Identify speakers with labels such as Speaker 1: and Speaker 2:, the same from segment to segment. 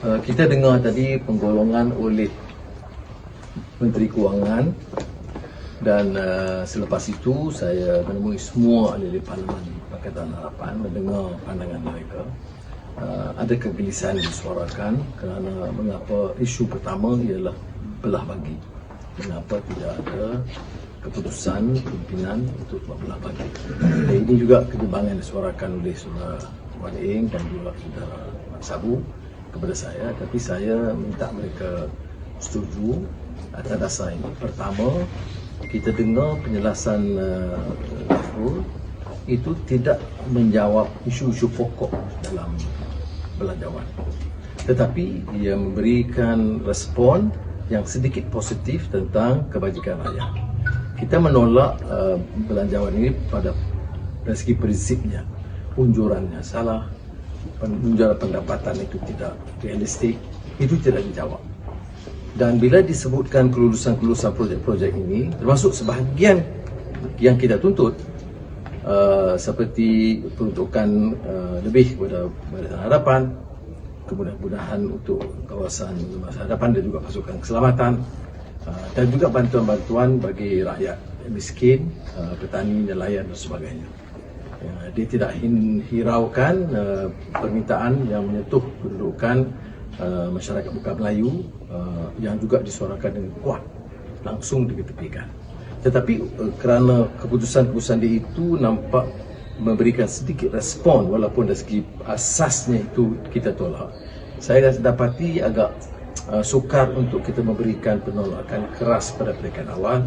Speaker 1: Kita dengar tadi penggolongan oleh Menteri Kewangan dan selepas itu saya menemui semua ahli Parlimen Pakatan Harapan mendengar pandangan mereka. Ada kegelisahan disuarakan kerana mengapa isu pertama ialah belah bagi. Mengapa tidak ada keputusan pimpinan untuk belah bagi. Dan ini juga kebimbangan disuarakan oleh Saudara Wan Eng dan juga Saudara Mat Sabu kepada saya, tapi saya minta mereka setuju atas dasar ini. Pertama, kita dengar penjelasan Gafrul itu tidak menjawab isu-isu pokok dalam belanjawan, tetapi ia memberikan respon yang sedikit positif tentang kebajikan rakyat. Kita menolak belanjawan ini dari segi prinsipnya, unjurannya salah, unjuran pendapatan itu tidak realistik, itu tidak dijawab. Dan bila disebutkan kelulusan-kelulusan projek-projek ini, termasuk sebahagian yang kita tuntut, seperti peruntukan lebih kepada Barisan Hadapan, kemudahan untuk kawasan masa hadapan dan juga pasukan keselamatan, dan juga bantuan-bantuan bagi rakyat miskin, petani, nelayan dan sebagainya. Dia tidak hiraukan permintaan yang menyentuh kedudukan masyarakat bukan Melayu yang juga disuarakan dengan kuat, langsung diketepikan. Tetapi kerana keputusan-keputusan dia itu nampak memberikan sedikit respon walaupun dari segi asasnya itu kita tolak, saya dapati agak sukar untuk kita memberikan penolakan keras pada peringkat awal,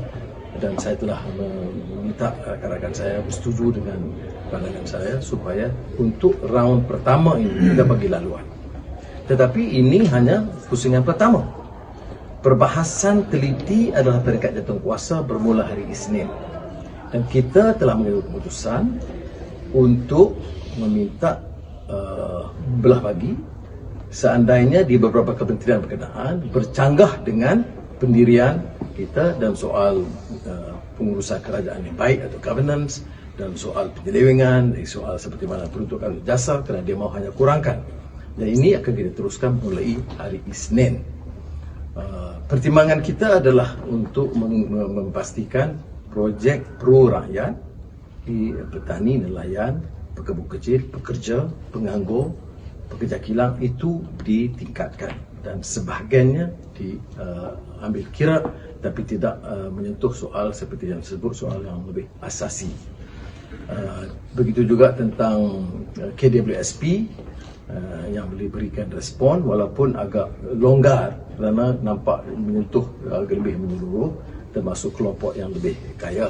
Speaker 1: dan saya telah meminta rakan-rakan saya bersetuju dengan pandangan saya supaya untuk round pertama ini kita bagi laluan. Tetapi ini hanya pusingan pertama. Perbahasan teliti adalah peringkat jawatankuasa bermula hari Isnin, dan kita telah mengambil keputusan untuk meminta belah bagi seandainya di beberapa kementerian berkenaan bercanggah dengan pendirian kita dalam soal pengurusan kerajaan yang baik atau governance, dalam soal penyelewengan, soal seperti mana peruntukan jasa, kerana dia mahu hanya kurangkan. Dan ini akan kita teruskan mulai hari Isnin. Pertimbangan kita adalah untuk memastikan projek pro rakyat di petani, nelayan, pekebun kecil, pekerja, penganggur, pekerja kilang itu ditingkatkan dan sebahagiannya diambil kira, tapi tidak menyentuh soal seperti yang disebut soal yang lebih asasi. Begitu juga tentang KWSP yang boleh berikan respon walaupun agak longgar kerana nampak menyentuh agak lebih menyeluruh, termasuk kelompok yang lebih kaya.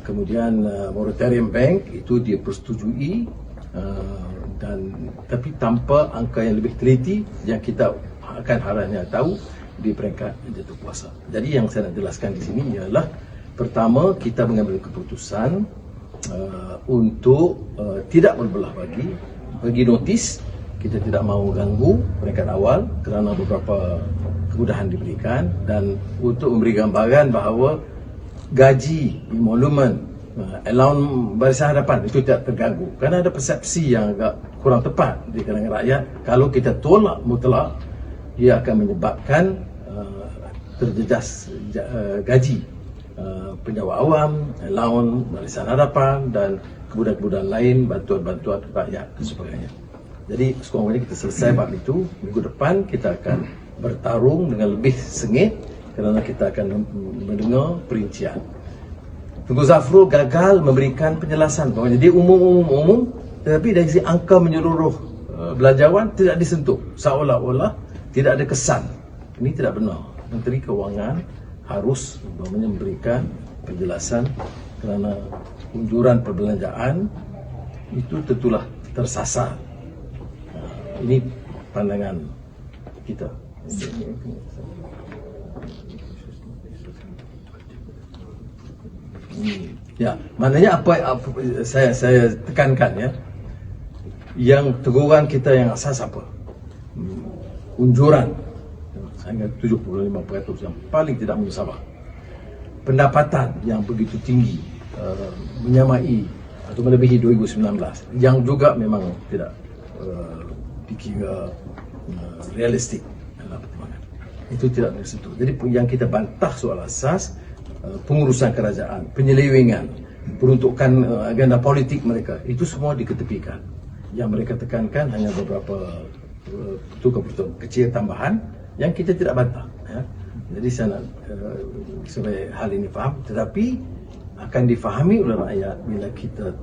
Speaker 1: Kemudian moratorium bank itu dia persetujui, tapi tanpa angka yang lebih teliti yang kita akan harapnya tahu di peringkat jawatankuasa. Jadi yang saya nak jelaskan di sini ialah, pertama, kita mengambil keputusan untuk tidak berbelah bagi notis. Kita tidak mahu ganggu peringkat awal kerana beberapa kemudahan diberikan, dan untuk memberi gambaran bahawa gaji, emolumen, allowance Barisan Hadapan itu tidak terganggu, kerana ada persepsi yang agak kurang tepat di kalangan rakyat. Kalau kita tolak mutlak, ia akan menyebabkan terjejas gaji penjawat awam, allowance Barisan Hadapan dan kemudahan-kemudahan lain, bantuan-bantuan rakyat dan sebagainya. Jadi sekurang-kurangnya kita selesai bab itu. Minggu depan kita akan bertarung dengan lebih sengit kerana kita akan mendengar perincian. Tengku Zafrul gagal memberikan penjelasan bahawa dia umum, tetapi dari segi angka menyeluruh belanjawan tidak disentuh, seolah-olah tidak ada kesan. Ini tidak benar. Menteri Kewangan harus memberikan penjelasan kerana unjuran perbelanjaan itu tentulah tersasar. Ini pandangan kita. Ya, maknanya apa saya tekankan ya. Yang teguran kita yang asas apa? Unjuran hanya 75% yang paling tidak musyawarah. Pendapatan yang begitu tinggi, menyamai atau melebihi 2019, yang juga memang tidak dikira realistik dalam pertimbangan. Itu tidak boleh sentuh. Jadi yang kita bantah soal asas, pengurusan kerajaan, penyelewengan, peruntukan agenda politik mereka, itu semua diketepikan. Yang mereka tekankan hanya beberapa keputusan kecil tambahan yang kita tidak bantah. Ya. Jadi saya nak supaya hal ini faham, tetapi akan difahami oleh rakyat bila kita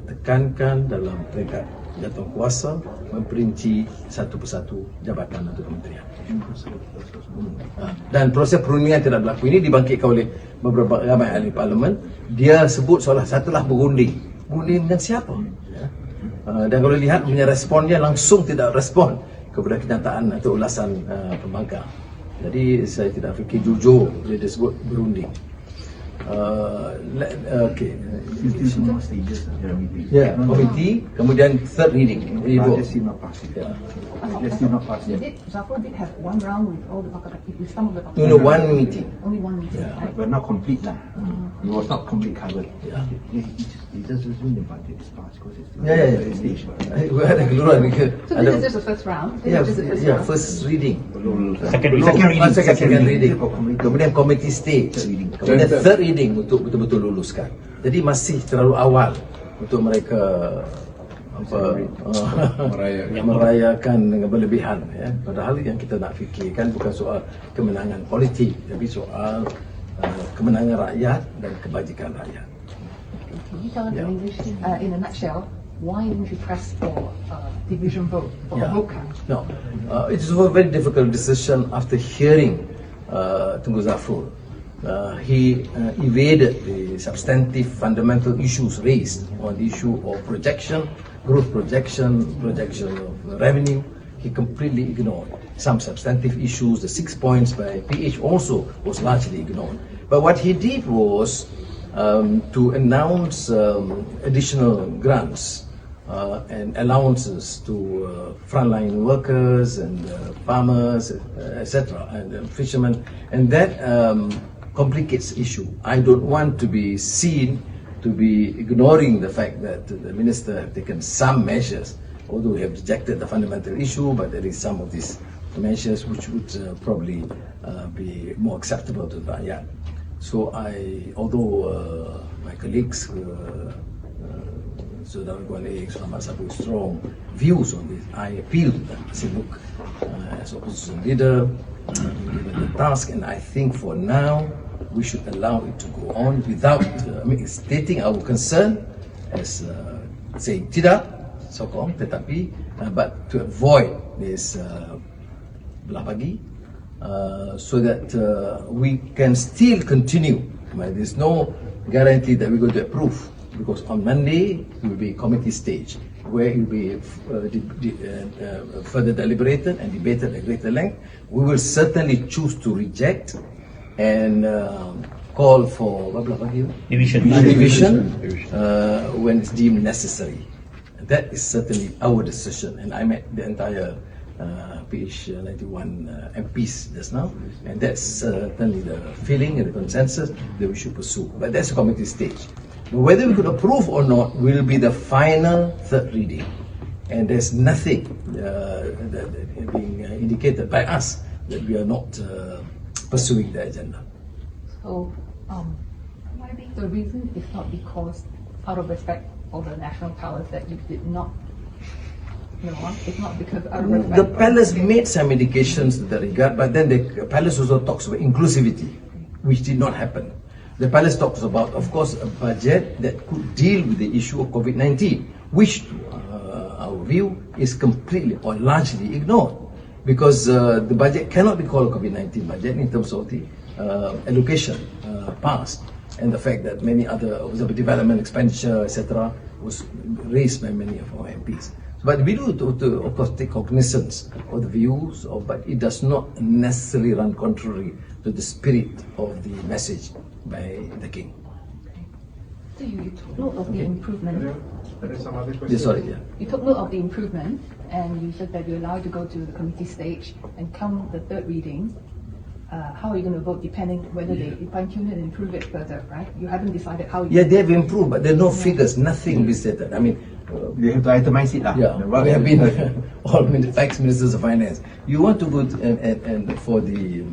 Speaker 1: tekankan dalam peringkat jatuh kuasa memperinci satu persatu jabatan atau kementerian. Dan proses perundingan tidak berlaku. Ini dibangkitkan oleh beberapa ramai ahli parlimen. Dia sebut seolah satulah berunding. Berunding dengan siapa? Ya. Dan kalau lihat punya responnya langsung tidak respon kepada kenyataan atau ulasan pembangkang. Jadi saya tidak fikir jujur dia disebut berunding. Okay. Ya, komiti, kemudian third reading.
Speaker 2: Zafrul did have one round with all the pakar with some of the pakar.
Speaker 1: No, one meeting.
Speaker 2: Only one meeting.
Speaker 1: Yeah.
Speaker 2: Right?
Speaker 3: But not complete lah. It was not complete covered.
Speaker 1: Yeah.
Speaker 3: It just assume the budget is passed because it's still
Speaker 1: Yeah.
Speaker 3: stage.
Speaker 1: Ada keluaran ke?
Speaker 2: So this is just the first round. This is the first round.
Speaker 1: First reading.
Speaker 3: Second
Speaker 1: reading. Kemudian committee stage. Kemudian third reading untuk betul-betul luluskan. Jadi masih terlalu awal untuk mereka merayakan dengan berlebihan. Ya. Padahal yang kita nak fikirkan bukan soal kemenangan politik, tapi soal kemenangan rakyat dan kebajikan rakyat.
Speaker 2: Can you tell us in English, in a nutshell, why didn't you press for division vote for a vote count?
Speaker 1: No, it is a very difficult decision after hearing Tunku Zafrul. He evaded the substantive fundamental issues raised on the issue of projection, growth projection of revenue. He completely ignored some substantive issues. The 6 points by PH also was largely ignored. But what he did was to announce additional grants and allowances to frontline workers and farmers, etc., and fishermen, and that complicates issue. I don't want to be seen to be ignoring the fact that the minister have taken some measures, although we have rejected the fundamental issue, but there is some of these measures which would probably be more acceptable to the rakyat. So although my colleagues, Saudara Guan Ek, Selamat Sabu, strong views on this, I appeal to them. I say, look, as opposition leader, given the task, and I think for now we should allow it to go on without stating our concern as saying tidak sokong, tetapi but to avoid this belah bagi, so that we can still continue. There's no guarantee that we're going to approve, because on Monday it will be committee stage where it will be further deliberated and debated at greater length. We will certainly choose to reject and call for division when it's deemed necessary. That is certainly our decision, and I met the entire PH 91 MPs just now, and that's certainly the feeling and the consensus that we should pursue. But that's a committee stage. Whether we could approve or not will be the final third reading, and there's nothing being indicated by us that we are not pursuing the agenda.
Speaker 2: So the reason is not because out of respect for the national powers that you did not. No, it's not because out of respect.
Speaker 1: The palace made some indications in that regard, but then the palace also talks about inclusivity, which did not happen. The palace talks about, of course, a budget that could deal with the issue of COVID-19, which, our view, is completely or largely ignored, because the budget cannot be called a COVID-19 budget in terms of the allocation passed, and the fact that many other development expenditure, etc., was raised by many of our MPs. But we do, of course, take cognizance of the views, but it does not necessarily run contrary to the spirit of the message by the King.
Speaker 2: So you took note of the improvement.
Speaker 3: There is some other question.
Speaker 1: Yeah, sorry, yeah.
Speaker 2: You took note of the improvement, and you said that you're allowed to go to the committee stage and come the third reading. How are you going to vote, depending whether they fine-tune it and improve it further, right? You haven't decided how.
Speaker 1: Yeah, they have improved, but there are no figures, nothing be stated. I mean,
Speaker 3: They have to itemize it lah.
Speaker 1: Yeah, we have been all ex-ministers of finance. You want to go and for the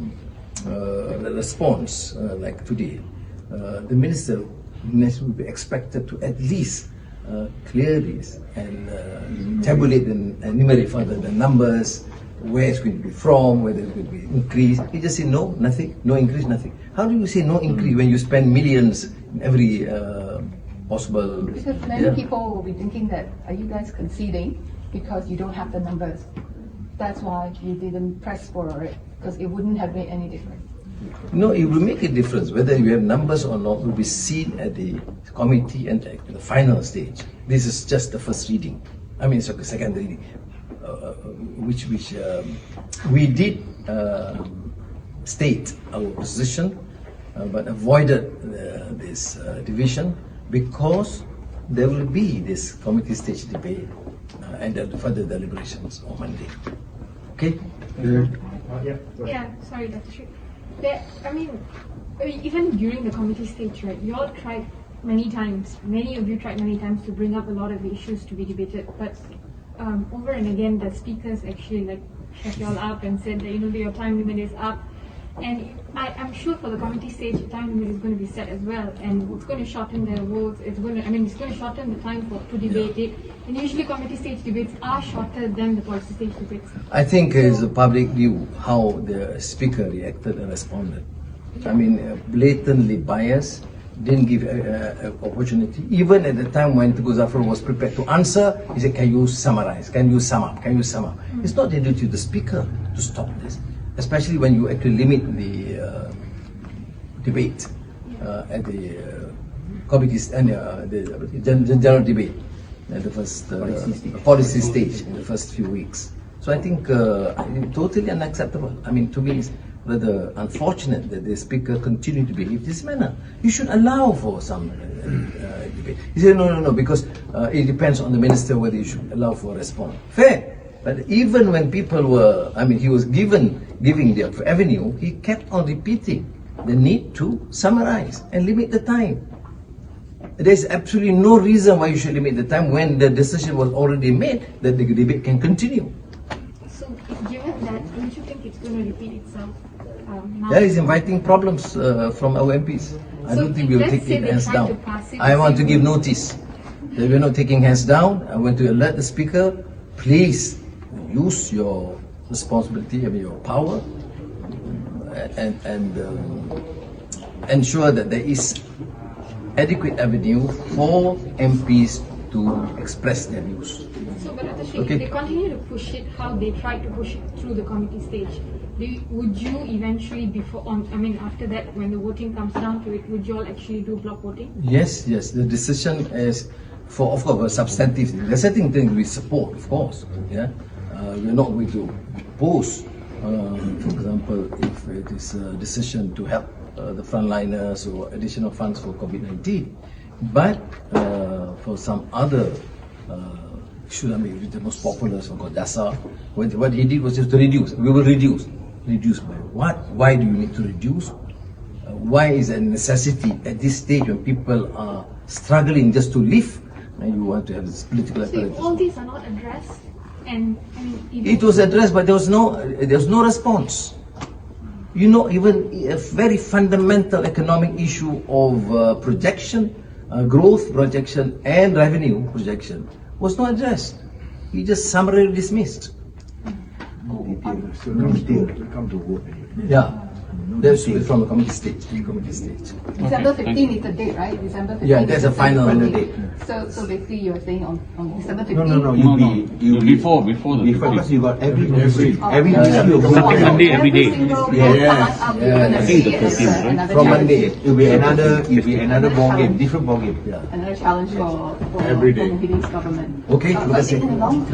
Speaker 1: response like today, the minister will be expected to at least clear this and tabulate and enumerate further the numbers, where it's going to be from, whether it's going to be increased. He just say no, nothing, no increase, nothing. How do you say no increase when you spend millions in every possible?
Speaker 2: Because many people will be thinking that, are you guys conceding because you don't have the numbers? That's why you didn't press for it, because it wouldn't have made any difference.
Speaker 1: No, it will make a difference whether you have numbers or not. Will be seen at the committee and at the final stage. This is just the first reading. I mean, it's the second reading, which we did state our position, but avoided this division because there will be this committee stage debate and further deliberations on Monday. Okay.
Speaker 4: Yeah, sorry, Dr. Sri. I mean, even during the committee stage, right, you all tried many times, many of you tried many times to bring up a lot of the issues to be debated, but over and again, the speakers actually like shut you all up and said that, your time limit is up. And I'm sure for the committee stage, the time limit is going to be set as well, and it's going to shorten the votes. It's going to shorten the time to debate it. And usually, committee stage debates are shorter than the policy stage debates.
Speaker 1: I think as the public knew how the speaker reacted and responded. I mean, blatantly biased, didn't give opportunity. Even at the time when Tengku Zafar was prepared to answer, he said, "Can you summarize? Can you sum up? Can you sum up?" It's not the duty of the speaker to stop this. Especially when you actually limit the debate at the committees and the general debate at the first policy stage in the first few weeks. So I think totally unacceptable. I mean, to me, it's rather unfortunate that the speaker continued to behave this manner. You should allow for some debate. He said, no, because it depends on the minister whether you should allow for a response. Fair. But even when people were, he was giving the avenue, he kept on repeating the need to summarize and limit the time. There's absolutely no reason why you should limit the time when the decision was already made that the debate can continue.
Speaker 4: So, given that, don't you think it's going to repeat itself?
Speaker 1: That is inviting problems from our MPs. I don't think we will take it hands down. I want to give notice that we're not taking hands down. I want to alert the speaker, please use your responsibility and your power and ensure that there is adequate avenue for MPs to express their views.
Speaker 4: So, but Dr. Sri, if they continue to push it how they tried to push it through the committee stage, would you eventually, after that, when the voting comes down to it, would you all actually do block voting? Yes.
Speaker 1: The decision is for, of course, a substantive thing. There's certain things we support, of course. Yeah. We're not going to oppose, for example, if it is a decision to help the frontliners or additional funds for COVID-19. But for some other issue, the most popular, so-called Dasar, what he did was just to reduce. We will reduce. Reduce by what? Why do you need to reduce? Why is it a necessity at this stage when people are struggling just to live? And you want to have this political apparatus.
Speaker 4: So all these are not addressed.
Speaker 1: It was addressed, but there was no response. Even a very fundamental economic issue of projection, growth projection, and revenue projection was not addressed. He just summarily dismissed.
Speaker 3: So no detail will come to vote.
Speaker 1: Yeah. That's from the committee stage.
Speaker 2: December 15 is the date, right? December 15.
Speaker 1: Yeah, that's a final date.
Speaker 2: So basically, you're saying on December 15.
Speaker 3: No. You
Speaker 5: before the
Speaker 3: because you got every ministry
Speaker 5: every day.
Speaker 1: Yeah.
Speaker 5: I think the 15th, right?
Speaker 1: From Monday.
Speaker 3: It'll be another ball game, different ball game.
Speaker 2: Another challenge for
Speaker 3: Every day.
Speaker 2: Muhyiddin's government.
Speaker 1: Okay,
Speaker 2: But in the long